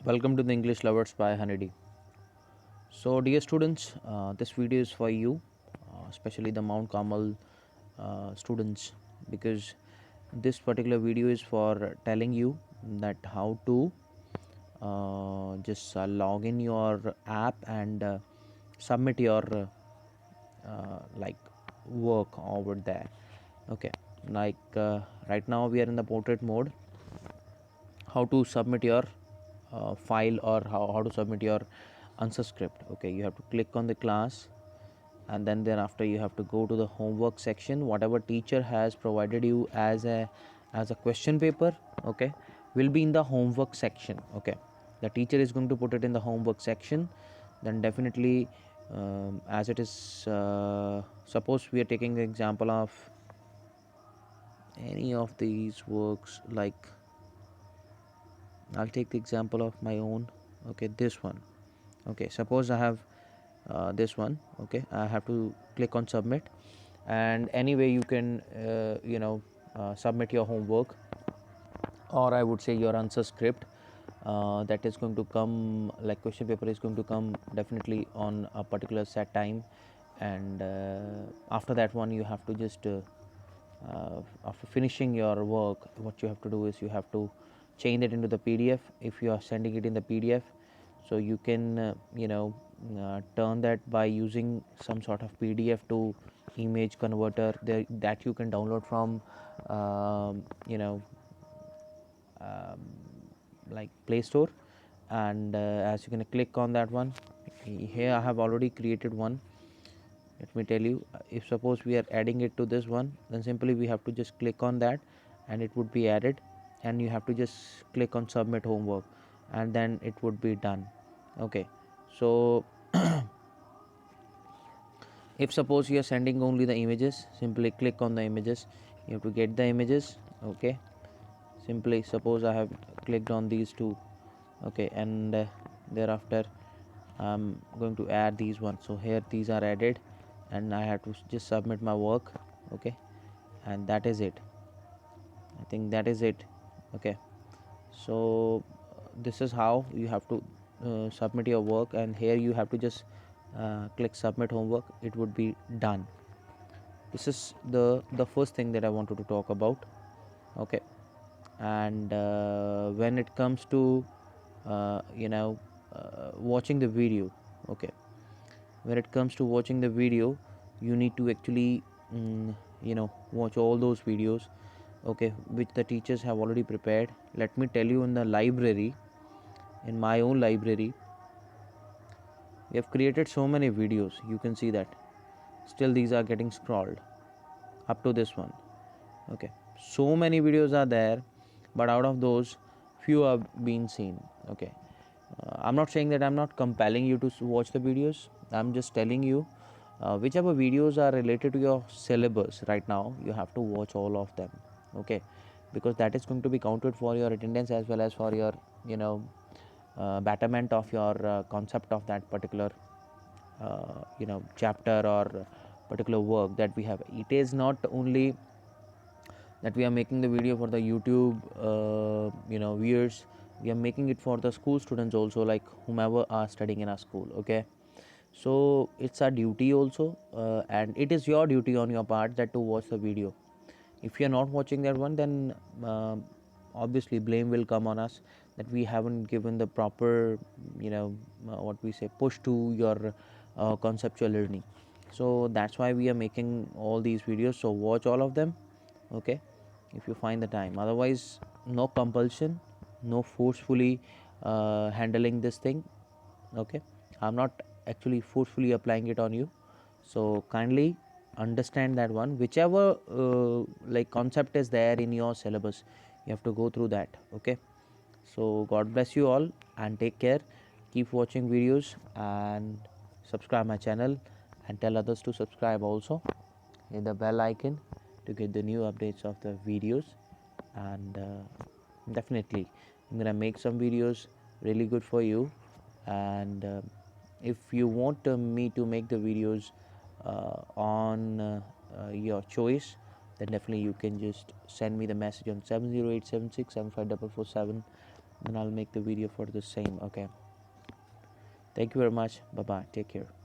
Welcome to the English Lovers by Honeydee. So, dear students, this video is for you, especially the Mount Carmel students, because this particular video is for telling you that how to just log in your app and submit your like work over there. Okay, right now we are in the portrait mode. How to submit your file, or how to submit your answer script. Okay, you have to click on the class, and then thereafter you have to go to the homework section. Whatever teacher has provided you as a question paper, okay, will be in the homework section. Okay, the teacher is going to put it in the homework section. Then definitely, as it is, suppose we are taking the example of any of these works, like I'll take the example of my own. Okay, this one. Okay, suppose I have this one. Okay, I have to click on submit, and anyway you can submit your homework, or I would say your answer script. That is going to come, like question paper is going to come definitely on a particular set time, and after that one you have to just after finishing your work, what you have to do is you have to change it into the PDF. If you are sending it in the PDF, so you can turn that by using some sort of PDF to image converter there, that you can download from like Play Store. And as you can click on that one, here I have already created one. Let me tell you, if suppose we are adding it to this one, then simply we have to just click on that and it would be added, and you have to just click on submit homework, and then it would be done. Okay, so if suppose you are sending only the images, simply click on the images. You have to get the images. Okay, simply suppose I have clicked on these two. Okay, and thereafter I'm going to add these ones. So here these are added, and I have to just submit my work. Okay, and that is it. I think that is it. Okay, so this is how you have to submit your work, and here you have to just click submit homework. It would be done. This is the first thing that I wanted to talk about. Okay, and when it comes to watching the video. Okay, when it comes to watching the video, you need to actually watch all those videos, okay, which the teachers have already prepared. Let me tell you, in the library, in my own library, we have created so many videos. You can see that still these are getting scrolled up to this one. Okay, so many videos are there, but out of those, few have been seen. Okay, I'm not saying that I'm not compelling you to watch the videos. I'm just telling you, whichever videos are related to your syllabus right now, you have to watch all of them. Okay, because that is going to be counted for your attendance, as well as for your betterment of your concept of that particular chapter or particular work that we have. It is not only that we are making the video for the YouTube viewers. We are making it for the school students also, like whomever are studying in our school. Okay, so it's our duty also, and it is your duty on your part that to watch the video. If you are not watching that one, then obviously blame will come on us, that we haven't given the proper what we say push to your conceptual learning. So that's why we are making all these videos. So watch all of them. Okay, if you find the time. Otherwise, no compulsion, no forcefully handling this thing. Okay, I'm not actually forcefully applying it on you. So kindly understand that one, whichever like concept is there in your syllabus, you have to go through that. Okay, so God bless you all, and take care. Keep watching videos and subscribe my channel, and tell others to subscribe also. Hit the bell icon to get the new updates of the videos. And definitely I'm gonna make some videos really good for you. And if you want me to make the videos on your choice, then definitely you can just send me the message on 70876754447, then I'll make the video for the same. Okay, thank you very much. Bye bye, take care.